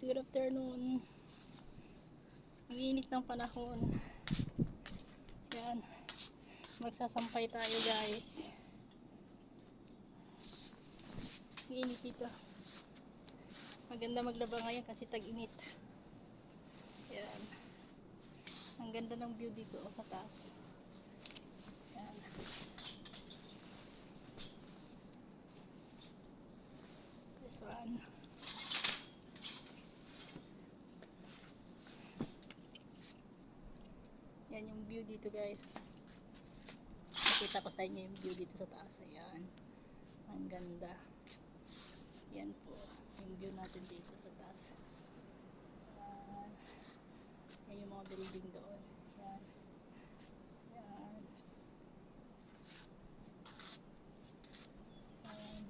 good afternoon. Ang init ng panahon. Yan. Magsasampay tayo guys. Ang init dito. Maganda maglaba ngayon kasi tag-init. Yan. Ang ganda ng view dito sa taas. Yan. This one. Yan yung view dito guys. Nakita ko sa inyo yung view dito sa taas. Ayan. Ang ganda. Yan po. Yung view natin dito sa taas. Ayan. Yan yung mga building doon. Yan. Yan. Ayan.